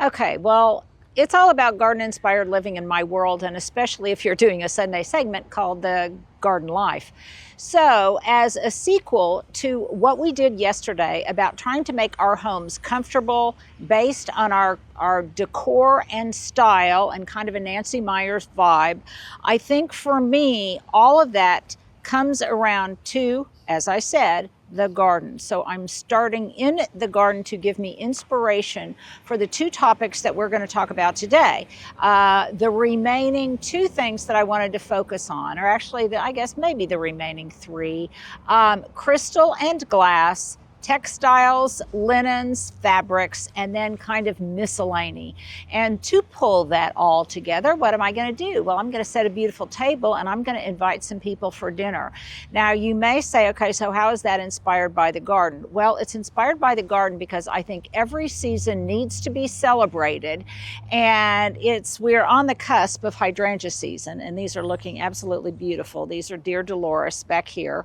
Okay, well, it's all about garden-inspired living in my world, and especially if you're doing a Sunday segment called The Garden Life. So, as a sequel to what we did yesterday about trying to make our homes comfortable based on our decor and style and kind of a Nancy Meyers vibe, I think for me, all of that comes around to, as I said, the garden. So I'm starting in the garden to give me inspiration for the two topics that we're going to talk about today. The remaining two things that I wanted to focus on, or actually, I guess maybe the remaining three, crystal and glass, textiles, linens, fabrics, and then kind of miscellany. And to pull that all together, what am I going to do? Well, I'm going to set a beautiful table and I'm going to invite some people for dinner. Now, you may say, okay, so how is that inspired by the garden? Well, it's inspired by the garden because I think every season needs to be celebrated, and we're on the cusp of hydrangea season, and these are looking absolutely beautiful. These are Dear Dolores back here.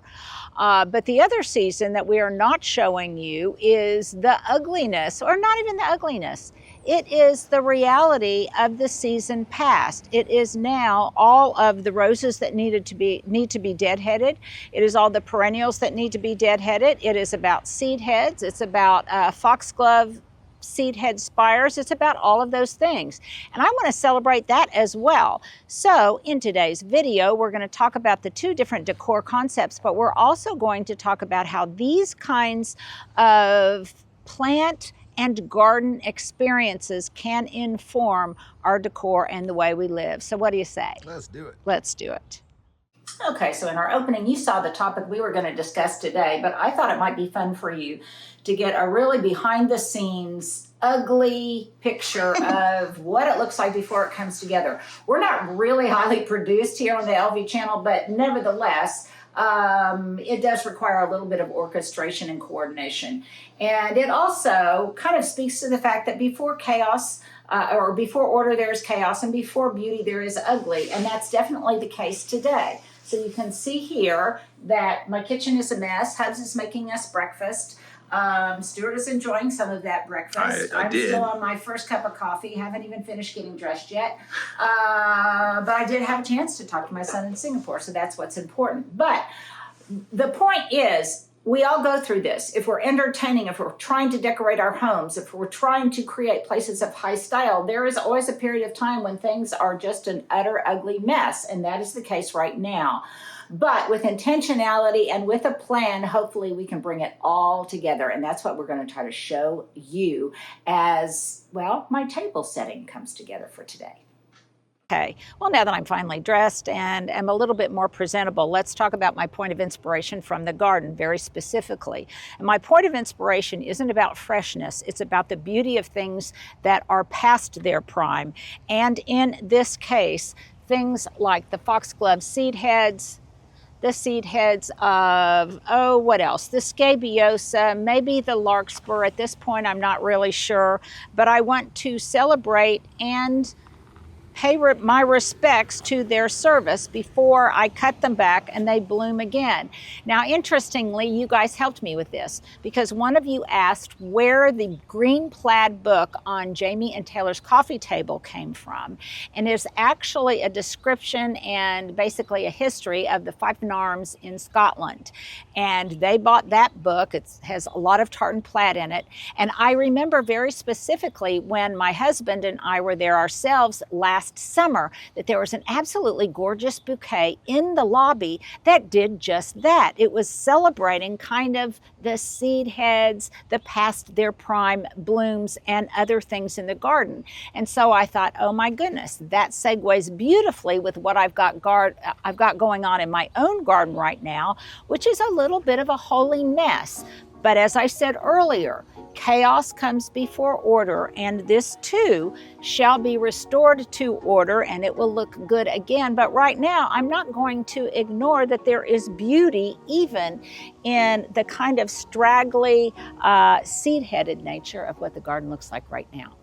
But the other season that we are not showing you is the ugliness, or not even the ugliness. It is the reality of the season past. It is now all of the roses that need to be deadheaded. It is all the perennials that need to be deadheaded. It is about seed heads. It's about foxglove seed head spires. It's about all of those things. And I want to celebrate that as well. So in today's video, we're going to talk about the two different decor concepts, but we're also going to talk about how these kinds of plant and garden experiences can inform our decor and the way we live. So what do you say? Let's do it. Let's do it. Okay, so in our opening, you saw the topic we were going to discuss today, but I thought it might be fun for you to get a really behind the scenes, ugly picture of what it looks like before it comes together. We're not really highly produced here on the LV channel, but nevertheless, it does require a little bit of orchestration and coordination. And it also kind of speaks to the fact that before chaos, or before order, there is chaos, and before beauty, there is ugly. And that's definitely the case today. So you can see here that my kitchen is a mess. Hubs is making us breakfast. Stuart is enjoying some of that breakfast. I did. Still on my first cup of coffee. Haven't even finished getting dressed yet. But I did have a chance to talk to my son in Singapore, so that's what's important. But the point is, we all go through this. If we're entertaining, if we're trying to decorate our homes, if we're trying to create places of high style, there is always a period of time when things are just an utter ugly mess, and that is the case right now. But with intentionality and with a plan, hopefully we can bring it all together, and that's what we're going to try to show you as, well, my table setting comes together for today. Okay, well, now that I'm finally dressed and am a little bit more presentable, let's talk about my point of inspiration from the garden very specifically. And my point of inspiration isn't about freshness, it's about the beauty of things that are past their prime. And in this case, things like the foxglove seed heads, the seed heads of, oh, what else? The scabiosa, maybe the larkspur. At this point, I'm not really sure, but I want to celebrate and pay my respects to their service before I cut them back and they bloom again. Now, interestingly, you guys helped me with this because one of you asked where the green plaid book on Jamie and Taylor's coffee table came from. And it's actually a description and basically a history of the Fife Arms in Scotland. And they bought that book. It has a lot of tartan plaid in it. And I remember very specifically when my husband and I were there ourselves last summer that there was an absolutely gorgeous bouquet in the lobby that did just that. It was celebrating kind of the seed heads, the past their prime blooms, and other things in the garden. And so I thought, oh my goodness, that segues beautifully with what I've got going on in my own garden right now, which is a little bit of a holy mess. But as I said earlier, chaos comes before order, and this too shall be restored to order, and it will look good again. But right now, I'm not going to ignore that there is beauty even in the kind of straggly, seed-headed nature of what the garden looks like right now.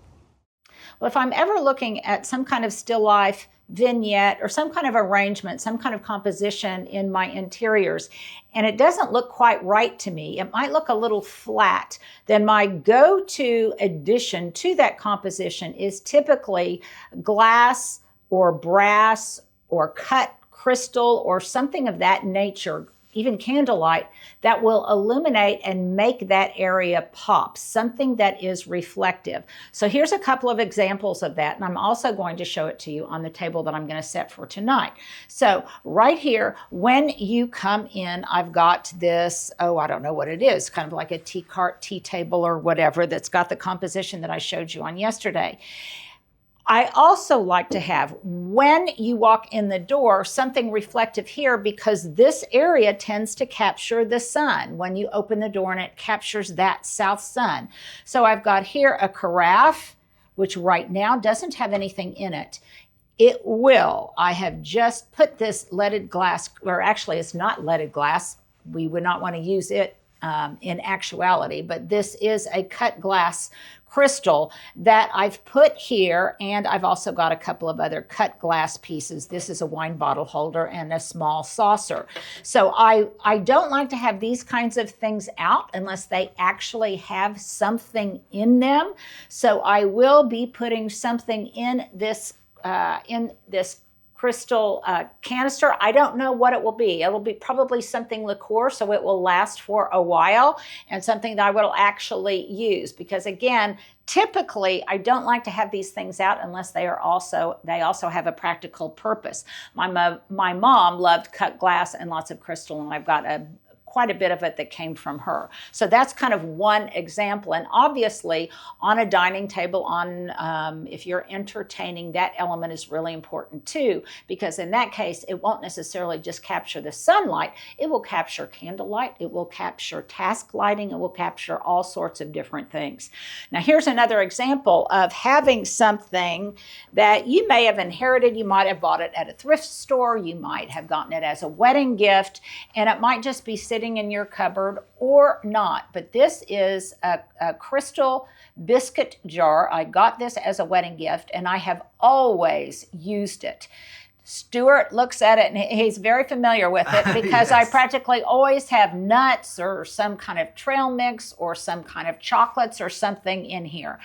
Well, if I'm ever looking at some kind of still life vignette or some kind of arrangement, some kind of composition in my interiors, and it doesn't look quite right to me, it might look a little flat, then my go-to addition to that composition is typically glass or brass or cut crystal or something of that nature, even candlelight, that will illuminate and make that area pop, something that is reflective. So here's a couple of examples of that, and I'm also going to show it to you on the table that I'm going to set for tonight. So right here, when you come in, I've got this, I don't know what it is, kind of like a tea cart, tea table or whatever, that's got the composition that I showed you on yesterday. I also like to have, when you walk in the door, something reflective here, because this area tends to capture the sun when you open the door, and it captures that south sun. So I've got here a carafe, which right now doesn't have anything in it. It will. I have just put this leaded glass, or actually it's not leaded glass. We would not want to use it in actuality, but this is a cut glass crystal that I've put here, and I've also got a couple of other cut glass pieces. This is a wine bottle holder and a small saucer. So I don't like to have these kinds of things out unless they actually have something in them. So I will be putting something in this crystal canister. I don't know what it will be. It will be probably something liqueur, so it will last for a while, and something that I will actually use, because again, typically I don't like to have these things out unless they also have a practical purpose. My mom loved cut glass and lots of crystal, and I've got quite a bit of it that came from her. So that's kind of one example. And obviously on a dining table, if you're entertaining, that element is really important too, because in that case, it won't necessarily just capture the sunlight. It will capture candlelight. It will capture task lighting. It will capture all sorts of different things. Now here's another example of having something that you may have inherited. You might have bought it at a thrift store. You might have gotten it as a wedding gift, and it might just be sitting in your cupboard or not. But this is a crystal biscuit jar. I got this as a wedding gift, and I have always used it. Stuart looks at it and he's very familiar with it, because yes. I practically always have nuts or some kind of trail mix or some kind of chocolates or something in here.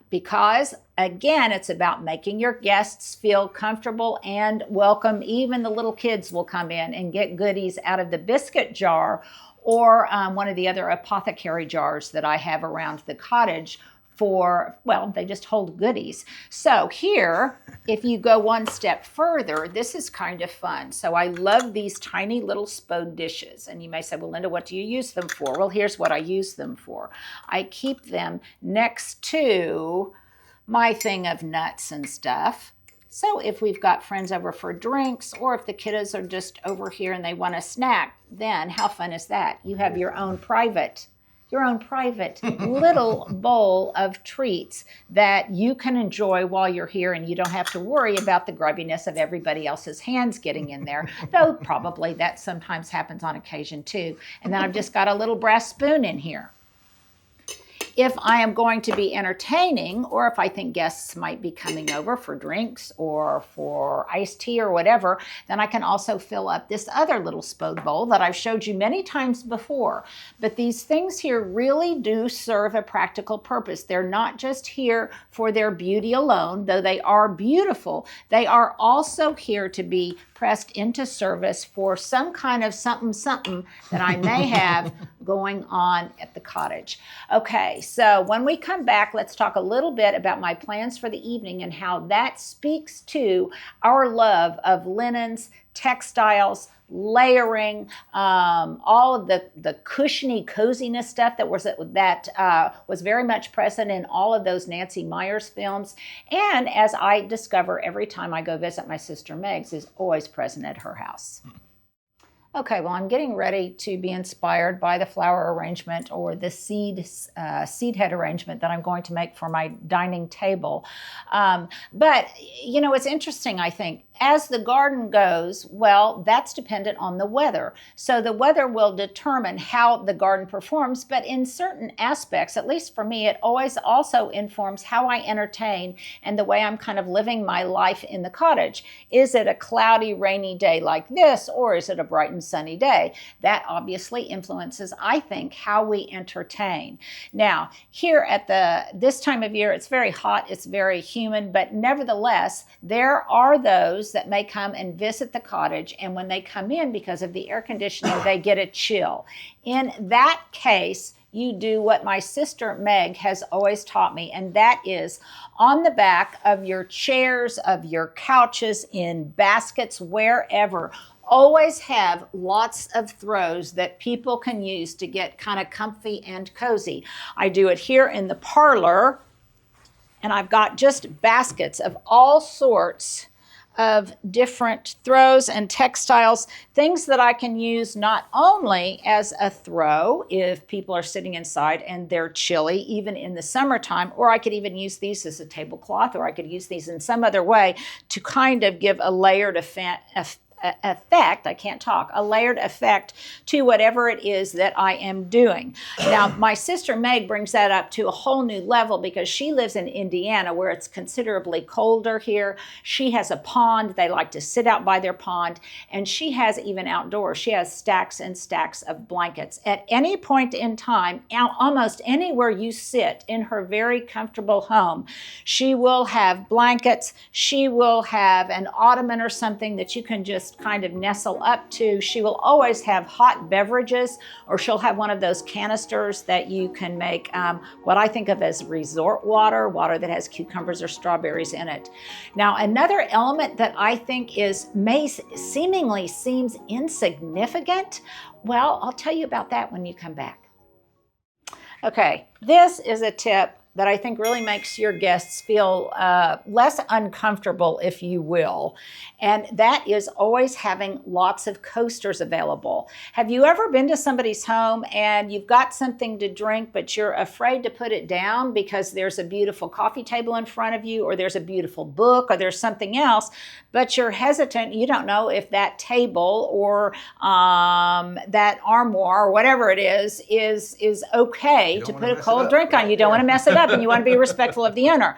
Because again, it's about making your guests feel comfortable and welcome. Even the little kids will come in and get goodies out of the biscuit jar, or one of the other apothecary jars that I have around the cottage they just hold goodies. So here, if you go one step further, this is kind of fun. So I love these tiny little spode dishes. And you may say, well, Linda, what do you use them for? Well, here's what I use them for. I keep them next to my thing of nuts and stuff. So if we've got friends over for drinks, or if the kiddos are just over here and they want a snack, then how fun is that? You have your own private little bowl of treats that you can enjoy while you're here, and you don't have to worry about the grubbiness of everybody else's hands getting in there, though probably that sometimes happens on occasion too. And then I've just got a little brass spoon in here. If I am going to be entertaining, or if I think guests might be coming over for drinks or for iced tea or whatever, then I can also fill up this other little spode bowl that I've showed you many times before. But these things here really do serve a practical purpose. They're not just here for their beauty alone, though they are beautiful. They are also here to be pressed into service for some kind of something that I may have going on at the cottage. Okay, so when we come back, let's talk a little bit about my plans for the evening and how that speaks to our love of linens, textiles, layering, all of the cushiony coziness stuff that was very much present in all of those Nancy Meyers films, and as I discover every time I go visit my sister Meg's, is always present at her house. Okay, well, I'm getting ready to be inspired by the flower arrangement or the seed head arrangement that I'm going to make for my dining table. But, you know, it's interesting, I think. As the garden goes, well, that's dependent on the weather. So the weather will determine how the garden performs, but in certain aspects, at least for me, it always also informs how I entertain and the way I'm kind of living my life in the cottage. Is it a cloudy, rainy day like this, or is it a bright and sunny day? That obviously influences, I think, how we entertain. Now, here at this time of year, it's very hot, it's very humid, but nevertheless, there are those that may come and visit the cottage, and when they come in, because of the air conditioning, they get a chill. In that case, you do what my sister Meg has always taught me, and that is on the back of your chairs, of your couches, in baskets, wherever, always have lots of throws that people can use to get kind of comfy and cozy. I do it here in the parlor, and I've got just baskets of all sorts of different throws and textiles, things that I can use not only as a throw if people are sitting inside and they're chilly, even in the summertime, or I could even use these as a tablecloth, or I could use these in some other way to kind of give a layered effect, a layered effect to whatever it is that I am doing. Now, my sister Meg brings that up to a whole new level because she lives in Indiana where it's considerably colder here. She has a pond. They like to sit out by their pond, and she has even outdoors. She has stacks and stacks of blankets. At any point in time, almost anywhere you sit in her very comfortable home, she will have blankets. She will have an ottoman or something that you can just kind of nestle up to. She will always have hot beverages, or she'll have one of those canisters that you can make what I think of as resort water that has cucumbers or strawberries in it. Now, another element that I think seemingly seems insignificant, well, I'll tell you about that when you come back. Okay, this is a tip that I think really makes your guests feel less uncomfortable, if you will. And that is always having lots of coasters available. Have you ever been to somebody's home and you've got something to drink, but you're afraid to put it down because there's a beautiful coffee table in front of you, or there's a beautiful book, or there's something else, but you're hesitant. You don't know if that table or that armoire or whatever it is okay to put a cold drink on. You don't want to mess it up, and you want to be respectful of the owner.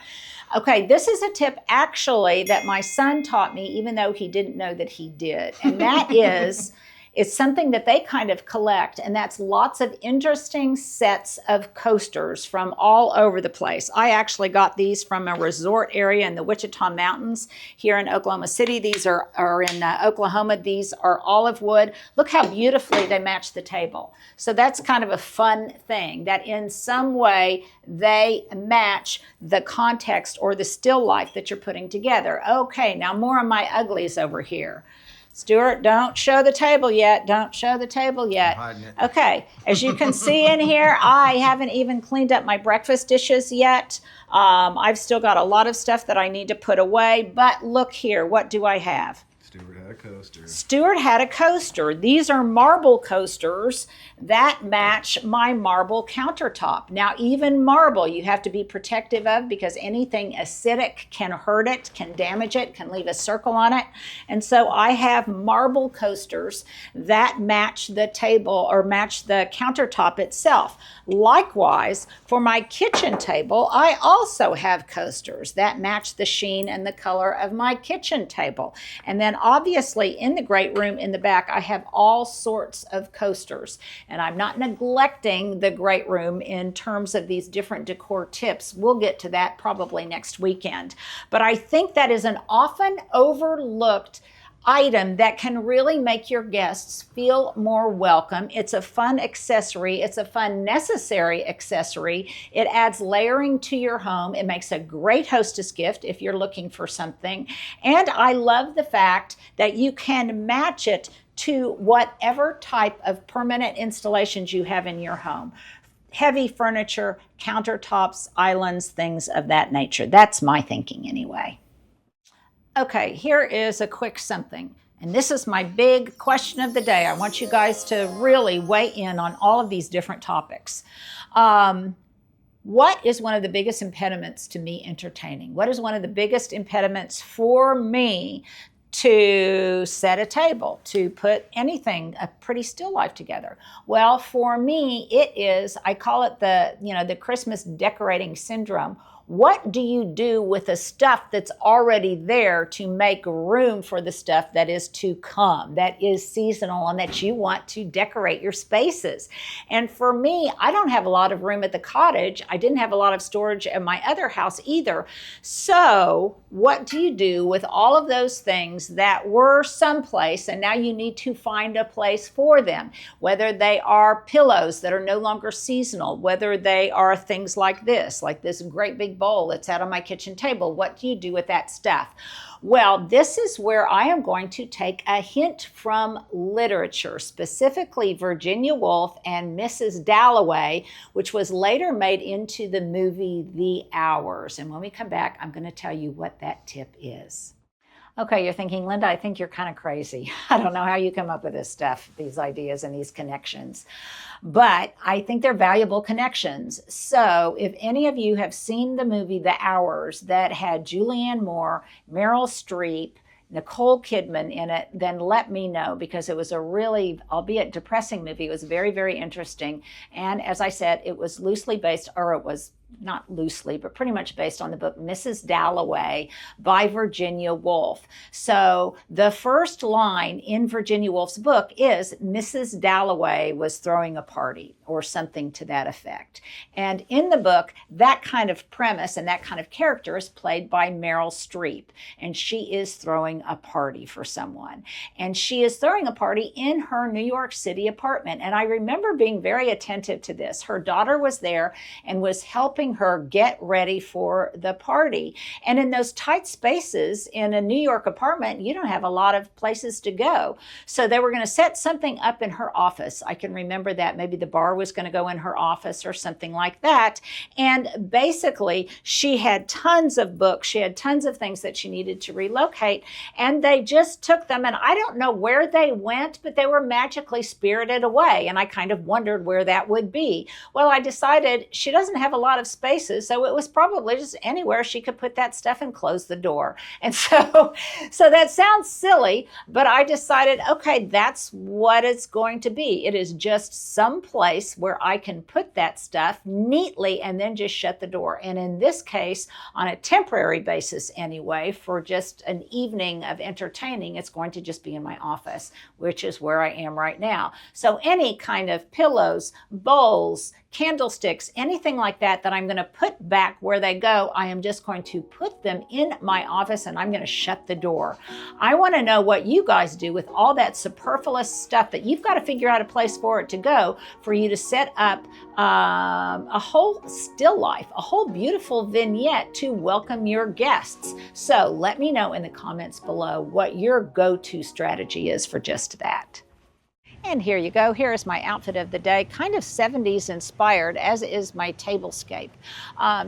Okay, this is a tip actually that my son taught me, even though he didn't know that he did. And that is, it's something that they kind of collect, and that's lots of interesting sets of coasters from all over the place. I actually got these from a resort area in the Wichita Mountains here in Oklahoma City. These are in Oklahoma. These are olive wood. Look how beautifully they match the table. So that's kind of a fun thing, that in some way they match the context or the still life that you're putting together. Okay, now more of my uglies over here. Stuart, don't show the table yet. Don't show the table yet. Okay, as you can see in here, I haven't even cleaned up my breakfast dishes yet. I've still got a lot of stuff that I need to put away, but look here, what do I have? Stuart had a coaster. Stuart had a coaster. These are marble coasters that match my marble countertop. Now, even marble you have to be protective of because anything acidic can hurt it, can damage it, can leave a circle on it. And so I have marble coasters that match the table or match the countertop itself. Likewise, for my kitchen table, I also have coasters that match the sheen and the color of my kitchen table. And then obviously in the great room in the back, I have all sorts of coasters. And I'm not neglecting the great room in terms of these different decor tips. We'll get to that probably next weekend. But I think that is an often overlooked item that can really make your guests feel more welcome. It's a fun accessory. It's a fun, necessary accessory. It adds layering to your home. It makes a great hostess gift if you're looking for something. And I love the fact that you can match it to whatever type of permanent installations you have in your home. Heavy furniture, countertops, islands, things of that nature. That's my thinking anyway. Okay, here is a quick something. And this is my big question of the day. I want you guys to really weigh in on all of these different topics. What is one of the biggest impediments to me entertaining? What is one of the biggest impediments for me to set a table, to put anything, a pretty still life together? Well, for me, it is, I call it the Christmas decorating syndrome. What do you do with the stuff that's already there to make room for the stuff that is to come, that is seasonal, and that you want to decorate your spaces? And for me, I don't have a lot of room at the cottage. I didn't have a lot of storage at my other house either. So what do you do with all of those things that were someplace and now you need to find a place for them? Whether they are pillows that are no longer seasonal, whether they are things like this great big bowl that's out on my kitchen table. What do you do with that stuff? Well, this is where I am going to take a hint from literature, specifically Virginia Woolf and Mrs. Dalloway, which was later made into the movie The Hours. And when we come back, I'm going to tell you what that tip is. Okay, you're thinking, Linda, I think you're kind of crazy. I don't know how you come up with this stuff, these ideas and these connections, but I think they're valuable connections. So if any of you have seen the movie The Hours that had Julianne Moore, Meryl Streep, Nicole Kidman in it, then let me know, because it was a really, albeit depressing movie. It was very, very interesting. And as I said, it was loosely based, or it was not loosely, but pretty much based on the book Mrs. Dalloway by Virginia Woolf. So the first line in Virginia Woolf's book is Mrs. Dalloway was throwing a party, or something to that effect. And in the book, that kind of premise and that kind of character is played by Meryl Streep. And she is throwing a party for someone. And she is throwing a party in her New York City apartment. And I remember being very attentive to this. Her daughter was there and was helping her get ready for the party. And in those tight spaces in a New York apartment, you don't have a lot of places to go. So they were going to set something up in her office. I can remember that. Maybe the bar was going to go in her office or something like that. And basically, she had tons of books. She had tons of things that she needed to relocate. And they just took them. And I don't know where they went, but they were magically spirited away. And I kind of wondered where that would be. Well, I decided she doesn't have a lot of spaces, so it was probably just anywhere she could put that stuff and close the door. And so that sounds silly, but I decided, okay, that's what it's going to be. It is just some place where I can put that stuff neatly and then just shut the door. And in this case, on a temporary basis anyway, for just an evening of entertaining, it's going to just be in my office, which is where I am right now. So any kind of pillows, bowls, candlesticks, anything like that I'm going to put back where they go, I am just going to put them in my office and I'm going to shut the door. I want to know what you guys do with all that superfluous stuff that you've got to figure out a place for it to go, for you to set up a whole still life, a whole beautiful vignette to welcome your guests. So let me know in the comments below what your go-to strategy is for just that. And here you go. Here is my outfit of the day, kind of 70s inspired, as is my tablescape.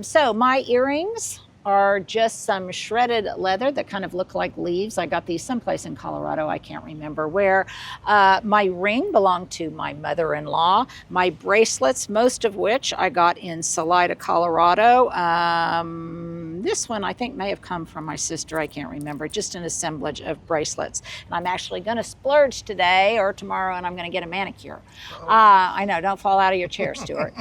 So my earrings are just some shredded leather that kind of look like leaves. I got these someplace in Colorado, I can't remember where. My ring belonged to my mother-in-law. My bracelets, most of which I got in Salida, Colorado. This one I think may have come from my sister, I can't remember, just an assemblage of bracelets. And I'm actually gonna splurge today or tomorrow and I'm gonna get a manicure. I know, don't fall out of your chair, Stuart.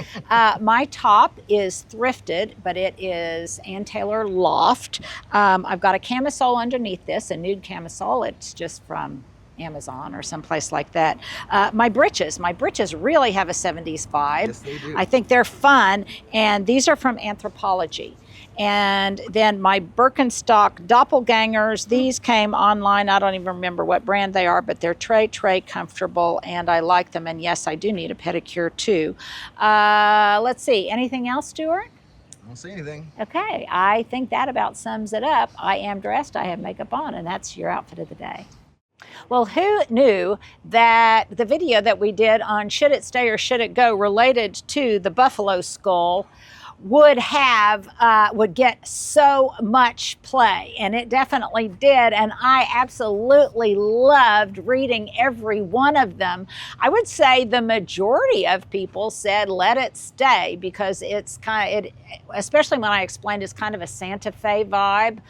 My top is thrifted, but it is Ann Taylor Loft. I've got a camisole underneath this, a nude camisole. It's just from Amazon or someplace like that. My britches really have a 70s vibe. Yes, they do. I think they're fun, and these are from Anthropology. And then my Birkenstock doppelgangers, these came online. I don't even remember what brand they are, but they're tray comfortable, and I like them. And yes, I do need a pedicure too. Let's see, anything else, Stuart? I don't see anything. Okay, I think that about sums it up. I am dressed, I have makeup on, and that's your outfit of the day. Well, who knew that the video that we did on should it stay or should it go related to the buffalo skull would get so much play, and it definitely did. And I absolutely loved reading every one of them. I would say the majority of people said let it stay because it's especially when I explained it's kind of a Santa Fe vibe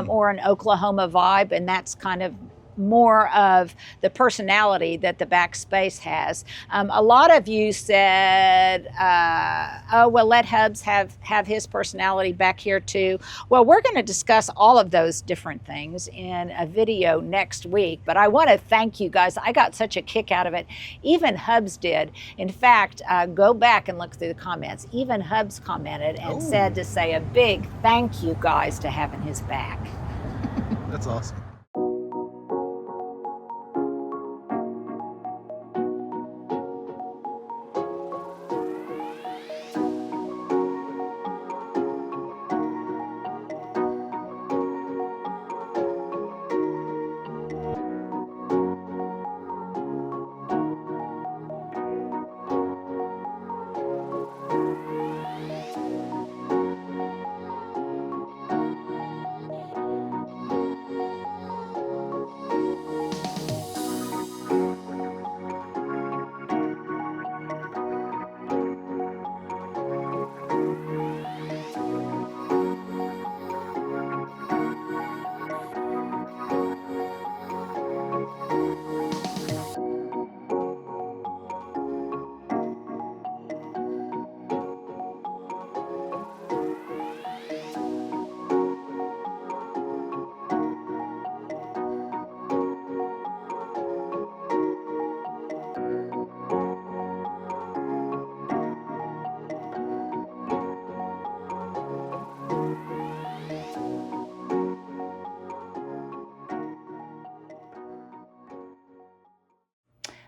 or an Oklahoma vibe, and that's kind of more of the personality that the back space has. A lot of you said, oh, well, let Hubs have his personality back here too. Well, we're going to discuss all of those different things in a video next week, but I want to thank you guys. I got such a kick out of it. Even Hubs did. In fact, go back and look through the comments. Even Hubs commented and said to say a big thank you guys to having his back. That's awesome.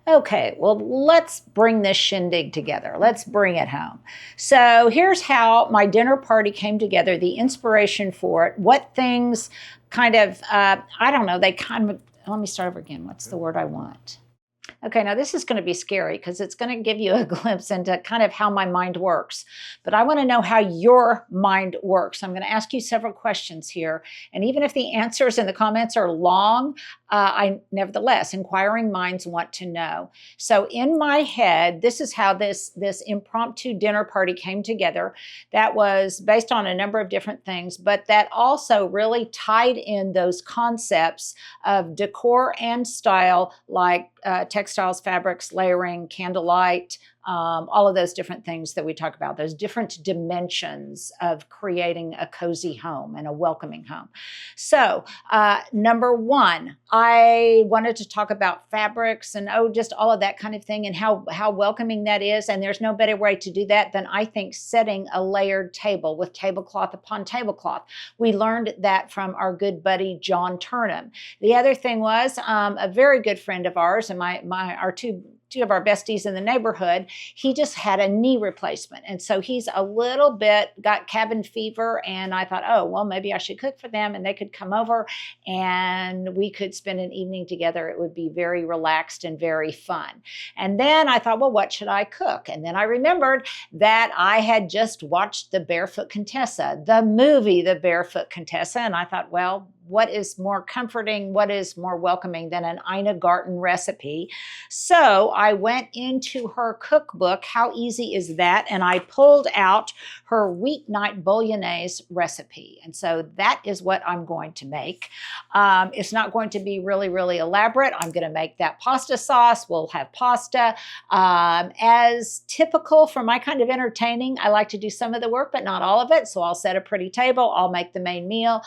Okay, well, let's bring this shindig together. Let's bring it home. So here's how my dinner party came together, the inspiration for it, what things kind of, I don't know, let me start over again. What's the word I want? Okay, now this is going to be scary because it's going to give you a glimpse into kind of how my mind works. But I want to know how your mind works. I'm going to ask you several questions here. And even if the answers in the comments are long, nevertheless, inquiring minds want to know. So in my head, this is how this impromptu dinner party came together. That was based on a number of different things, but that also really tied in those concepts of decor and style, like textiles, fabrics, layering, candlelight, all of those different things that we talk about, those different dimensions of creating a cozy home and a welcoming home. So number one, I wanted to talk about fabrics and just all of that kind of thing and how welcoming that is. And there's no better way to do that than I think setting a layered table with tablecloth upon tablecloth. We learned that from our good buddy, John Turnham. The other thing was a very good friend of ours and our two of our besties in the neighborhood, he just had a knee replacement. And so he's a little bit got cabin fever. And I thought, oh, well, maybe I should cook for them and they could come over and we could spend an evening together. It would be very relaxed and very fun. And then I thought, well, what should I cook? And then I remembered that I had just watched The Barefoot Contessa, the movie, The Barefoot Contessa. And I thought, well, what is more comforting, what is more welcoming than an Ina Garten recipe? So I went into her cookbook, How Easy Is That? And I pulled out her weeknight bolognese recipe. And so that is what I'm going to make. It's not going to be really, really elaborate. I'm going to make that pasta sauce. We'll have pasta. As typical for my kind of entertaining, I like to do some of the work, but not all of it. So I'll set a pretty table. I'll make the main meal.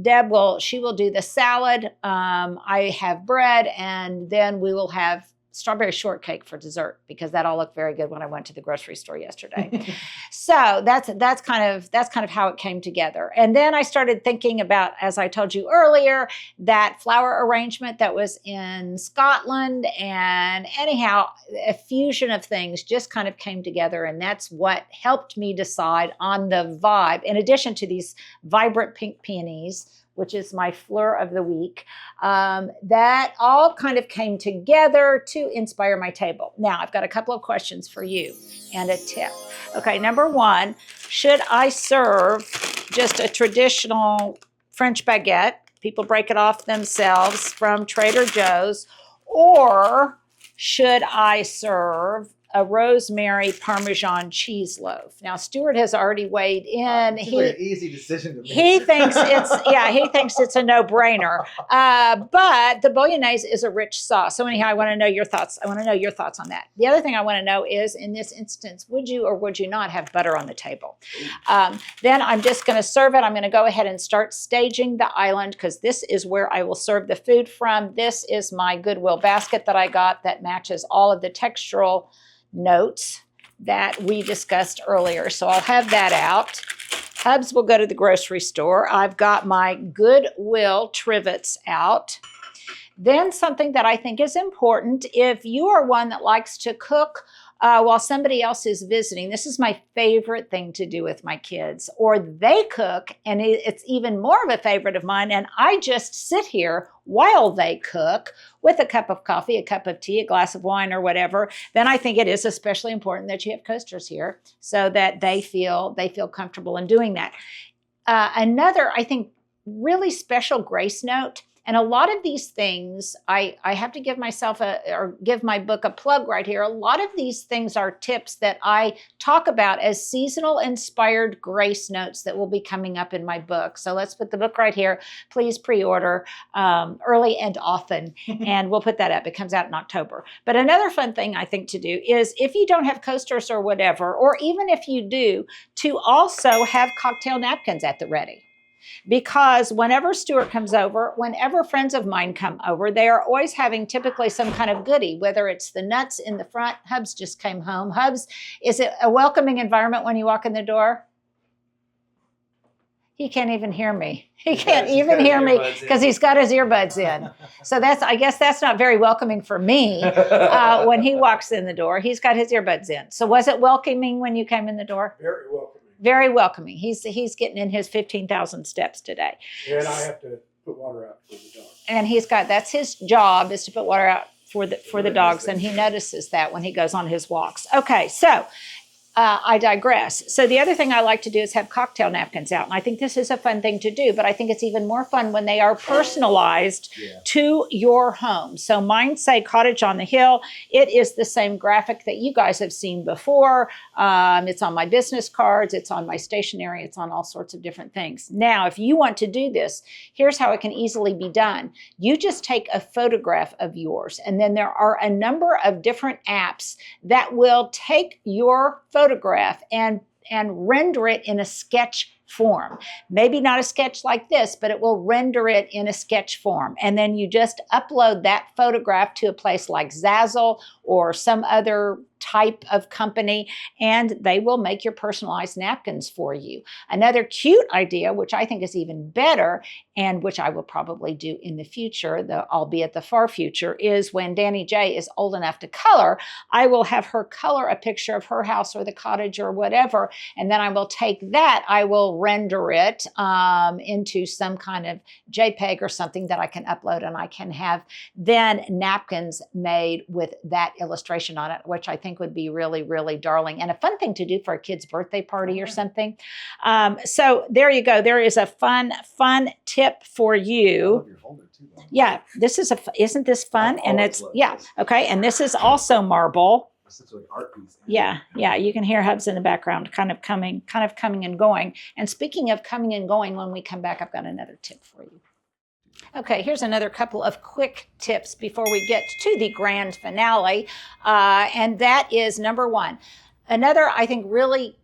Deb will do the salad. I have bread, and then we will have strawberry shortcake for dessert because that all looked very good when I went to the grocery store yesterday. So that's kind of how it came together. And then I started thinking about, as I told you earlier, that flower arrangement that was in Scotland. And anyhow, a fusion of things just kind of came together. And that's what helped me decide on the vibe. In addition to these vibrant pink peonies, which is my fleur of the week. That all kind of came together to inspire my table. Now, I've got a couple of questions for you and a tip. Okay, number one, should I serve just a traditional French baguette? People break it off themselves from Trader Joe's. Or should I serve a rosemary Parmesan cheese loaf? Now, Stuart has already weighed in. It's an easy decision to make. He thinks it's a no-brainer. But the bolognese is a rich sauce. So anyhow, I want to know your thoughts. I want to know your thoughts on that. The other thing I want to know is, in this instance, would you or would you not have butter on the table? Then I'm just going to serve it. I'm going to go ahead and start staging the island, because this is where I will serve the food from. This is my Goodwill basket that I got that matches all of the textural notes that we discussed earlier. So I'll have that out. Hubs will go to the grocery store. I've got my Goodwill trivets out. Then something that I think is important, if you are one that likes to cook while somebody else is visiting, this is my favorite thing to do with my kids. Or they cook, and it's even more of a favorite of mine, and I just sit here while they cook with a cup of coffee, a cup of tea, a glass of wine, or whatever. Then I think it is especially important that you have coasters here so that they feel comfortable in doing that. Another, I think, really special grace note. And a lot of these things, I have to give myself give my book a plug right here. A lot of these things are tips that I talk about as seasonal inspired grace notes that will be coming up in my book. So let's put the book right here. Please pre-order early and often, and we'll put that up. It comes out in October. But another fun thing I think to do is, if you don't have coasters or whatever, or even if you do, to also have cocktail napkins at the ready. Because whenever Stuart comes over, whenever friends of mine come over, they are always having typically some kind of goodie, whether it's the nuts in the front. Hubs just came home. Hubs, is it a welcoming environment when you walk in the door? He can't even hear me. He can't even hear me because he's got his earbuds in. So I guess that's not very welcoming for me when he walks in the door. He's got his earbuds in. So was it welcoming when you came in the door? Very welcoming. Very welcoming. He's getting in his 15,000 steps today. And I have to put water out for the dogs. And that's his job, is to put water out for the dogs. And he notices that when he goes on his walks. Okay, so I digress. So the other thing I like to do is have cocktail napkins out. And I think this is a fun thing to do, but I think it's even more fun when they are personalized to your home. So mine say Cottage on the Hill. It is the same graphic that you guys have seen before. It's on my business cards. It's on my stationery. It's on all sorts of different things. Now, if you want to do this, here's how it can easily be done. You just take a photograph of yours, and then there are a number of different apps that will take your photograph and render it in a sketch form. Maybe not a sketch like this, but it will render it in a sketch form. And then you just upload that photograph to a place like Zazzle or some other type of company, and they will make your personalized napkins for you. Another cute idea, which I think is even better, and which I will probably do in the future, albeit the far future, is when Danny J is old enough to color, I will have her color a picture of her house or the cottage or whatever, and then I will take that, I will render it into some kind of JPEG or something that I can upload, and I can have then napkins made with that illustration on it, which I think would be really, really darling and a fun thing to do for a kid's birthday party or something. So there you go. There is a fun tip for you. Yeah, this is isn't this fun? And it's okay. And this is also marble. Yeah, you can hear Hubs in the background kind of coming and going. And speaking of coming and going, when we come back, I've got another tip for you. Okay, here's another couple of quick tips before we get to the grand finale. And that is number one. Another, I think, really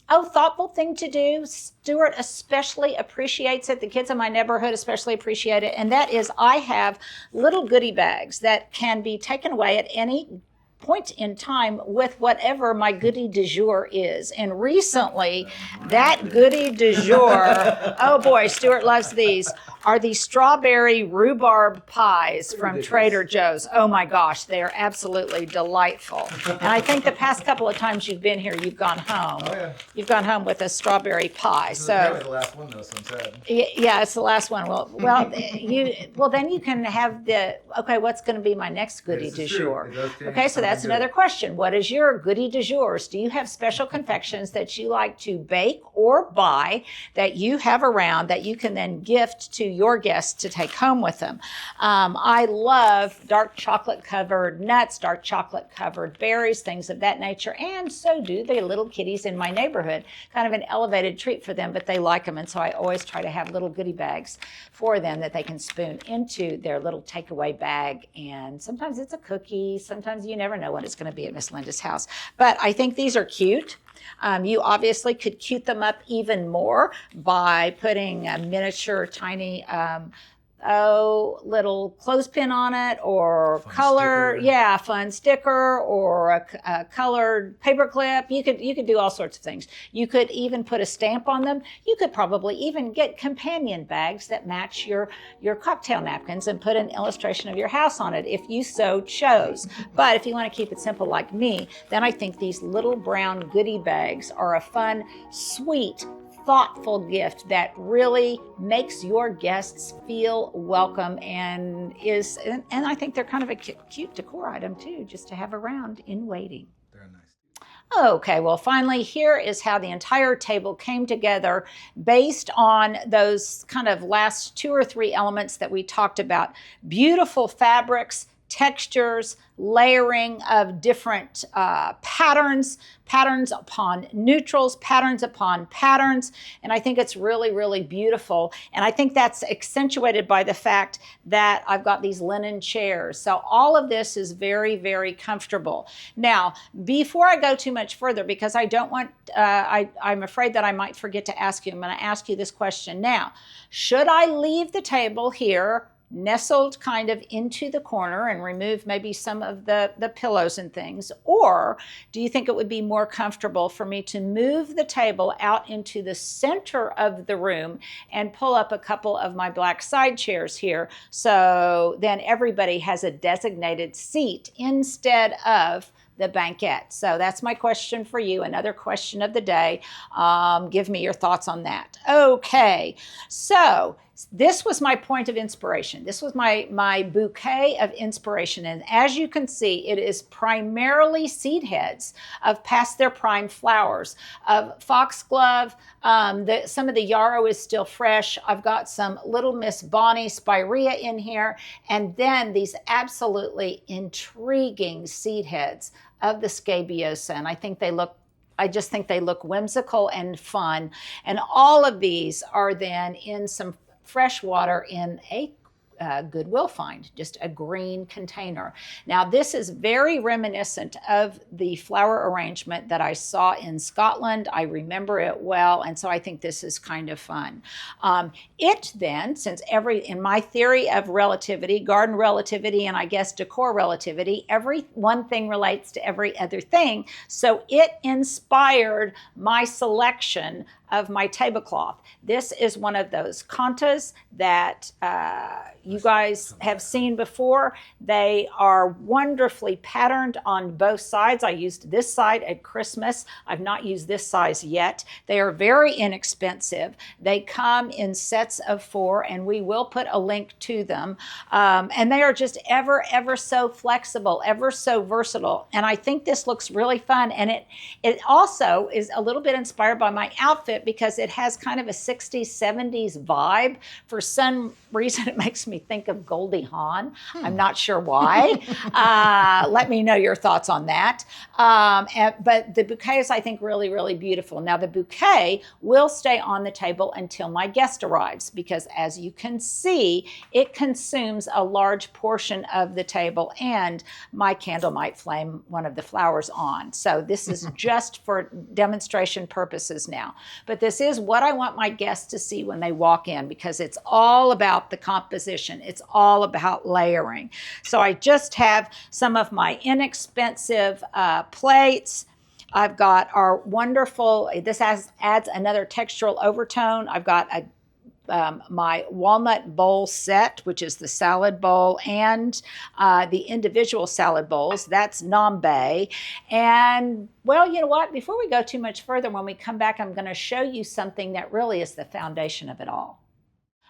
thoughtful thing to do. Stuart especially appreciates it. The kids in my neighborhood especially appreciate it. And that is, I have little goodie bags that can be taken away at any point in time with whatever my goodie du jour is. And recently, that goodie du jour, oh boy, Stuart loves these, are the strawberry rhubarb pies from Trader Joe's. Oh my gosh, they are absolutely delightful. And I think the past couple of times you've been here, you've gone home. Oh, yeah. You've gone home with a strawberry pie. This is So apparently the last one, though, so I'm sad. yeah, it's the last one. Then you can have what's going to be my next goodie du jour? Okay, so that's another question. What is your goodie du jour? Do you have special confections that you like to bake or buy that you have around that you can then gift to your guests to take home with them? I love dark chocolate covered nuts, dark chocolate covered berries, things of that nature, and so do the little kitties in my neighborhood. Kind of an elevated treat for them, but they like them, and so I always try to have little goodie bags for them that they can spoon into their little takeaway bag. And sometimes it's a cookie, sometimes you never know what it's going to be at Miss Linda's house. But I think these are cute. You obviously could cute them up even more by putting a miniature tiny little clothespin on it, or fun sticker, or a colored paper clip. You could do all sorts of things. You could even put a stamp on them. You could probably even get companion bags that match your cocktail napkins and put an illustration of your house on it if you so chose. But if you want to keep it simple like me, then I think these little brown goodie bags are a fun, sweet, thoughtful gift that really makes your guests feel welcome, and I think they're kind of a cute decor item too, just to have around in waiting. They're nice. Okay, well, finally, here is how the entire table came together based on those kind of last 2 or 3 elements that we talked about. Beautiful fabrics, textures, layering of different patterns upon neutrals, patterns upon patterns. And I think it's really, really beautiful. And I think that's accentuated by the fact that I've got these linen chairs. So all of this is very, very comfortable. Now, before I go too much further, because I don't want, I'm afraid that I might forget to ask you, I'm going to ask you this question now. Should I leave the table here nestled kind of into the corner and remove maybe some of the pillows and things? Or do you think it would be more comfortable for me to move the table out into the center of the room and pull up a couple of my black side chairs here, so then everybody has a designated seat instead of the banquette? So that's my question for you. Another question of the day. Give me your thoughts on that. Okay, so this was my point of inspiration. This was my bouquet of inspiration. And as you can see, it is primarily seed heads of past their prime flowers, of foxglove. Some of the yarrow is still fresh. I've got some Little Miss Bonnie spirea in here. And then these absolutely intriguing seed heads of the scabiosa. And I just think they look whimsical and fun. And all of these are then in some fresh water in a Goodwill find, just a green container. Now, this is very reminiscent of the flower arrangement that I saw in Scotland. I remember it well, and so I think this is kind of fun. It then, in my theory of relativity, garden relativity, and I guess decor relativity, every one thing relates to every other thing. So it inspired my selection of my tablecloth. This is one of those cantas that you guys have seen before. They are wonderfully patterned on both sides. I used this side at Christmas. I've not used this size yet. They are very inexpensive. They come in sets of 4, and we will put a link to them. And they are just ever so flexible, ever so versatile. And I think this looks really fun. And it also is a little bit inspired by my outfit, because it has kind of a 60s, 70s vibe. For some reason, it makes me think of Goldie Hawn. I'm not sure why. Let me know your thoughts on that. But the bouquet is, I think, really, really beautiful. Now, the bouquet will stay on the table until my guest arrives, because as you can see, it consumes a large portion of the table, and my candle might flame one of the flowers on. So this is just for demonstration purposes now. but this is what I want my guests to see when they walk in, because it's all about the composition. It's all about layering. So I just have some of my inexpensive plates. I've got our wonderful, this adds another textural overtone. I've got my walnut bowl set, which is the salad bowl, and the individual salad bowls. That's nambe. And, well, you know what? Before we go too much further, when we come back, I'm going to show you something that really is the foundation of it all.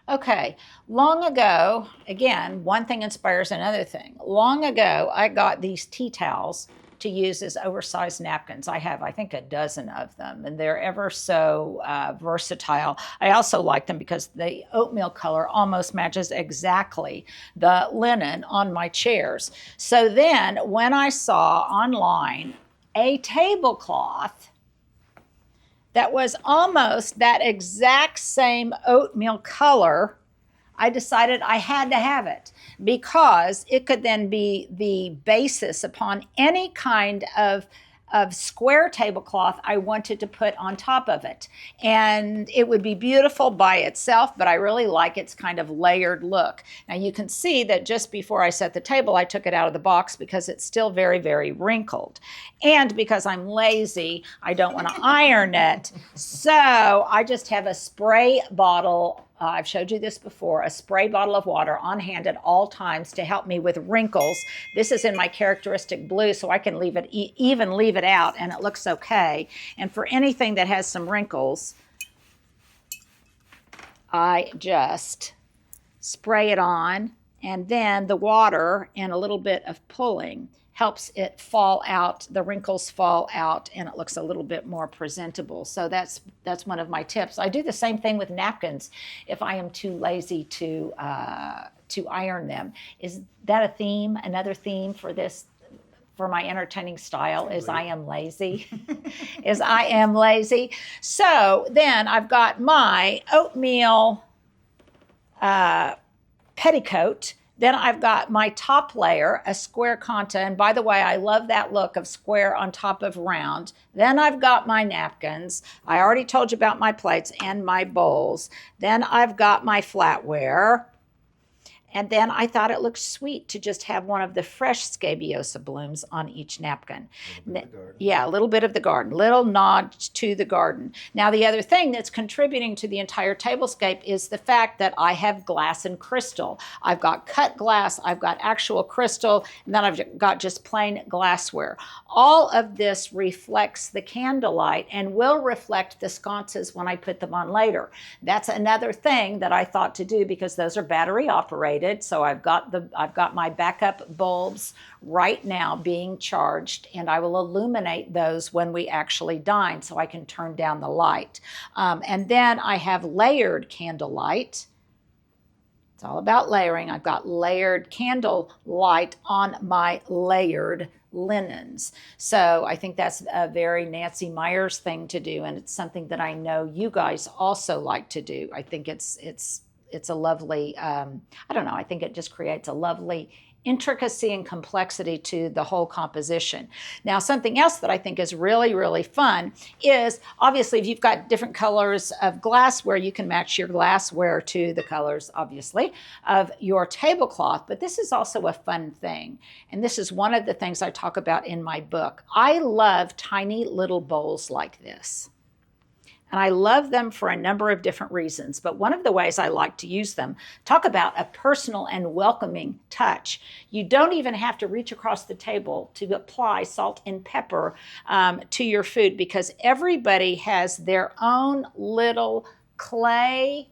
Okay, long ago, again, one thing inspires another thing. Long ago, I got these tea towels to use as oversized napkins. I have, I think, a dozen of them, and they're ever so versatile. I also like them because the oatmeal color almost matches exactly the linen on my chairs. So then when I saw online a tablecloth that was almost that exact same oatmeal color, I decided I had to have it, because it could then be the basis upon any kind of square tablecloth I wanted to put on top of it. And it would be beautiful by itself, but I really like its kind of layered look. Now you can see that just before I set the table, I took it out of the box because it's still very, very wrinkled. And because I'm lazy, I don't want to iron it. So I just have a spray bottle. I've showed you this before, a spray bottle of water on hand at all times to help me with wrinkles. This is in my characteristic blue, so I can leave it even leave it out and it looks okay. And for anything that has some wrinkles, I just spray it on, and then the water and a little bit of pulling helps it fall out, the wrinkles fall out, and it looks a little bit more presentable. So that's one of my tips. I do the same thing with napkins if I am too lazy to iron them. Is that a theme, another theme for this, for my entertaining style, is I am lazy? Is I am lazy. So then I've got my oatmeal petticoat. Then I've got my top layer, a square conta. And by the way, I love that look of square on top of round. Then I've got my napkins. I already told you about my plates and my bowls. Then I've got my flatware. And then I thought it looked sweet to just have one of the fresh scabiosa blooms on each napkin. Yeah, a little bit of the garden, little nod to the garden. Now, the other thing that's contributing to the entire tablescape is the fact that I have glass and crystal. I've got cut glass, I've got actual crystal, and then I've got just plain glassware. All of this reflects the candlelight and will reflect the sconces when I put them on later. That's another thing that I thought to do, because those are battery operated. So I've got my backup bulbs right now being charged, and I will illuminate those when we actually dine so I can turn down the light. And then I have layered candlelight. It's all about layering. I've got layered candle light on my layered linens. So I think that's a very Nancy Myers thing to do, and it's something that I know you guys also like to do. I think it's a lovely, I don't know, I think it just creates a lovely intricacy and complexity to the whole composition. Now, something else that I think is really, really fun is, obviously, if you've got different colors of glassware, you can match your glassware to the colors, obviously, of your tablecloth. But this is also a fun thing. And this is one of the things I talk about in my book. I love tiny little bowls like this. And I love them for a number of different reasons. But one of the ways I like to use them, talk about a personal and welcoming touch. You don't even have to reach across the table to apply salt and pepper to your food, because everybody has their own little clay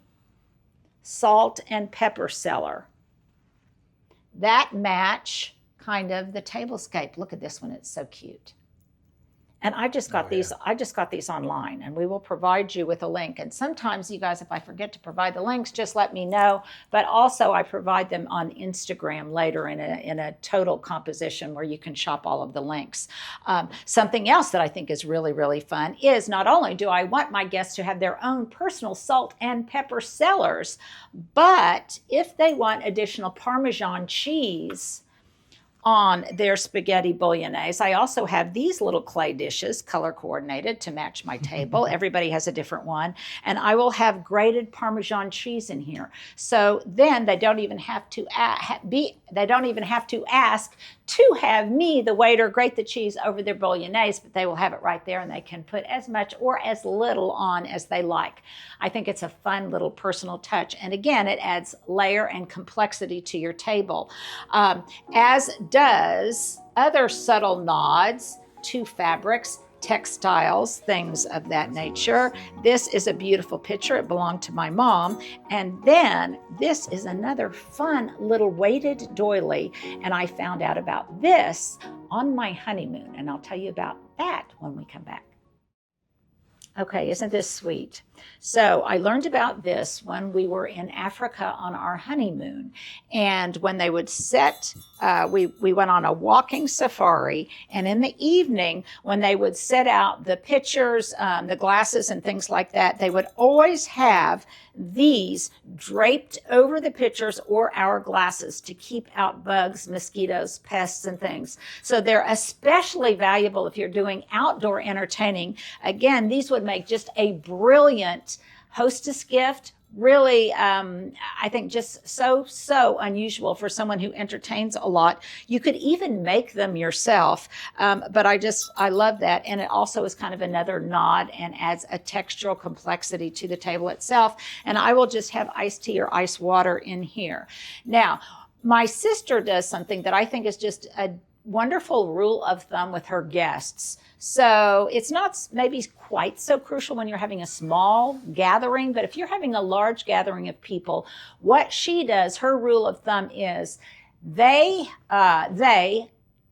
salt and pepper cellar that match kind of the tablescape. Look at this one, it's so cute. And I just got these online, and we will provide you with a link. And sometimes, you guys, if I forget to provide the links, just let me know. But also, I provide them on Instagram later in a total composition where you can shop all of the links. Something else that I think is really, really fun is, not only do I want my guests to have their own personal salt and pepper cellars, but if they want additional Parmesan cheese on their spaghetti bolognese. I also have these little clay dishes, color coordinated to match my table. Everybody has a different one. And I will have grated Parmesan cheese in here. So then they don't even have to ask to have me, the waiter, grate the cheese over their bolognese, but they will have it right there and they can put as much or as little on as they like. I think it's a fun little personal touch. And again, it adds layer and complexity to your table, as does other subtle nods to fabrics, textiles, things of that nature. This is a beautiful picture. It belonged to my mom. And then this is another fun little weighted doily. And I found out about this on my honeymoon. And I'll tell you about that when we come back. Okay, isn't this sweet? So I learned about this when we were in Africa on our honeymoon. And when they would set, we went on a walking safari. And in the evening, when they would set out the pictures, the glasses and things like that, they would always have these draped over the pictures or our glasses to keep out bugs, mosquitoes, pests, and things. So they're especially valuable if you're doing outdoor entertaining. Again, these would make just a brilliant hostess gift. Really, I think just so unusual for someone who entertains a lot. You could even make them yourself, but I love that. And it also is kind of another nod and adds a textural complexity to the table itself. And I will just have iced tea or ice water in here. Now, my sister does something that I think is just a wonderful rule of thumb with her guests. So it's not maybe quite so crucial when you're having a small gathering, but if you're having a large gathering of people, what she does, her rule of thumb is they,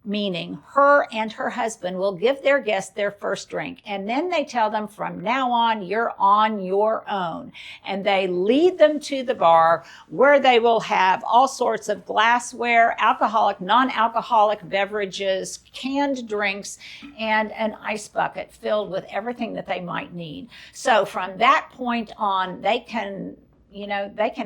meaning her and her husband, will give their guests their first drink. And then they tell them from now on, you're on your own. And they lead them to the bar where they will have all sorts of glassware, alcoholic, non-alcoholic beverages, canned drinks, and an ice bucket filled with everything that they might need. So from that point on, they can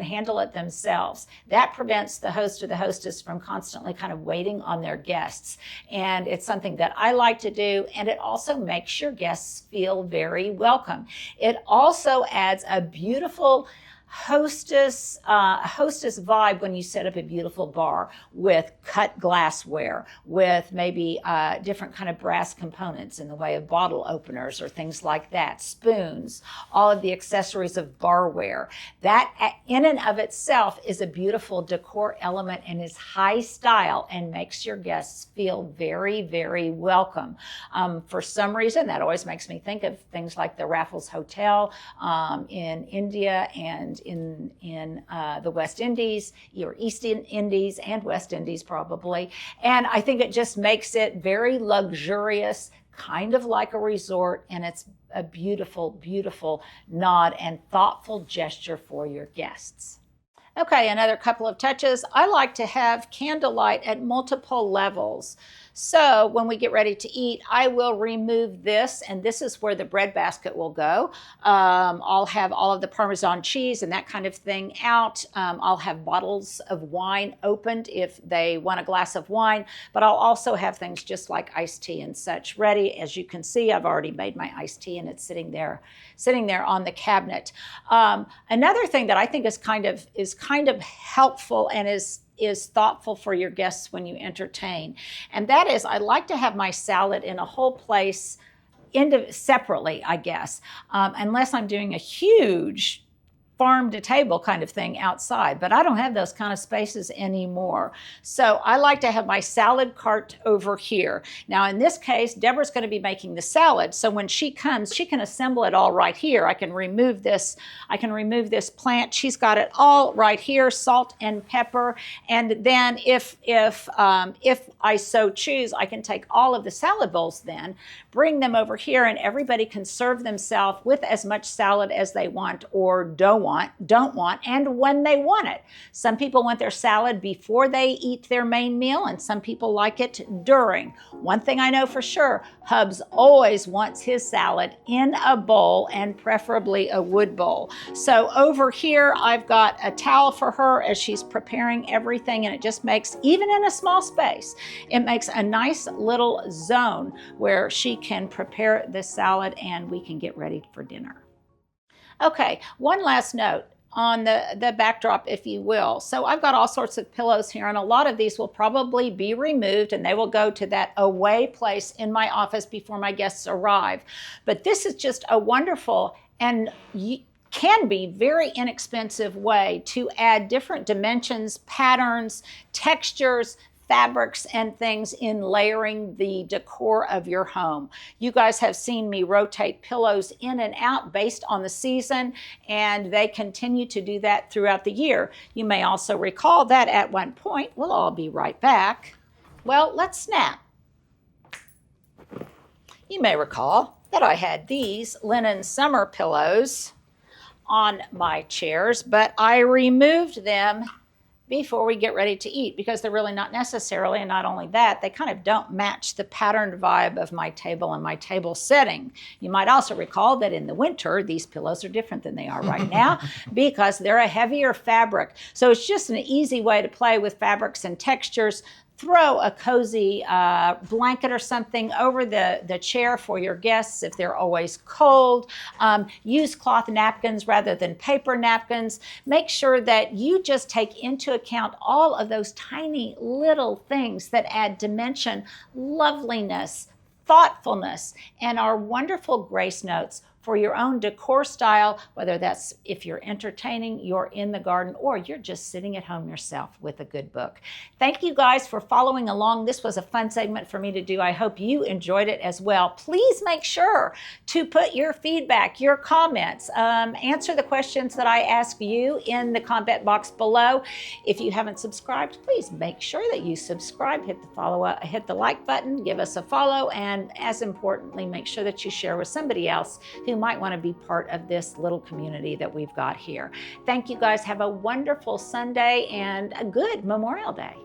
handle it themselves. That prevents the host or the hostess from constantly kind of waiting on their guests. And it's something that I like to do. And it also makes your guests feel very welcome. It also adds a beautiful hostess vibe when you set up a beautiful bar with cut glassware, with maybe different kind of brass components in the way of bottle openers or things like that, spoons, all of the accessories of barware. That in and of itself is a beautiful decor element and is high style and makes your guests feel very, very welcome. For some reason, that always makes me think of things like the Raffles Hotel in India and in the West Indies, or East Indies and West Indies probably. And I think it just makes it very luxurious, kind of like a resort, and it's a beautiful, beautiful nod and thoughtful gesture for your guests. Okay, another couple of touches. I like to have candlelight at multiple levels. So when we get ready to eat, I will remove this, and this is where the bread basket will go. I'll have all of the Parmesan cheese and that kind of thing out. I'll have bottles of wine opened if they want a glass of wine, but I'll also have things just like iced tea and such ready. As you can see, I've already made my iced tea and it's sitting there on the cabinet. Another thing that I think is kind of helpful and is thoughtful for your guests when you entertain. And that is, I like to have my salad in a whole place separately, I guess, unless I'm doing a huge farm to table kind of thing outside, but I don't have those kind of spaces anymore. So I like to have my salad cart over here. Now in this case, Deborah's going to be making the salad. So when she comes, she can assemble it all right here. I can remove this plant. She's got it all right here, salt and pepper. And then if I so choose, I can take all of the salad bowls then, bring them over here and everybody can serve themselves with as much salad as they want or don't want, and when they want it. Some people want their salad before they eat their main meal, and some people like it during. One thing I know for sure, Hubs always wants his salad in a bowl, and preferably a wood bowl. So over here, I've got a towel for her as she's preparing everything, and it just makes, even in a small space, it makes a nice little zone where she can prepare the salad and we can get ready for dinner. Okay, one last note on the backdrop, if you will. So I've got all sorts of pillows here, and a lot of these will probably be removed and they will go to that away place in my office before my guests arrive. But this is just a wonderful and can be very inexpensive way to add different dimensions, patterns, textures, fabrics and things in layering the decor of your home. You guys have seen me rotate pillows in and out based on the season, and they continue to do that throughout the year. You may also recall that at one point, we'll all be right back. Well, let's snap. You may recall that I had these linen summer pillows on my chairs, but I removed them before we get ready to eat because they're really not necessarily, and not only that, they kind of don't match the patterned vibe of my table and my table setting. You might also recall that in the winter, these pillows are different than they are right now because they're a heavier fabric. So it's just an easy way to play with fabrics and textures. Throw a cozy blanket or something over the chair for your guests if they're always cold. Use cloth napkins rather than paper napkins. Make sure that you just take into account all of those tiny little things that add dimension, loveliness, thoughtfulness, and our wonderful grace notes for your own decor style, whether that's if you're entertaining, you're in the garden, or you're just sitting at home yourself with a good book. Thank you guys for following along. This was a fun segment for me to do. I hope you enjoyed it as well. Please make sure to put your feedback, your comments, answer the questions that I ask you in the comment box below. If you haven't subscribed, please make sure that you subscribe, hit the like button, give us a follow, and as importantly, make sure that you share with somebody else who might want to be part of this little community that we've got here. Thank you guys. Have a wonderful Sunday and a good Memorial Day.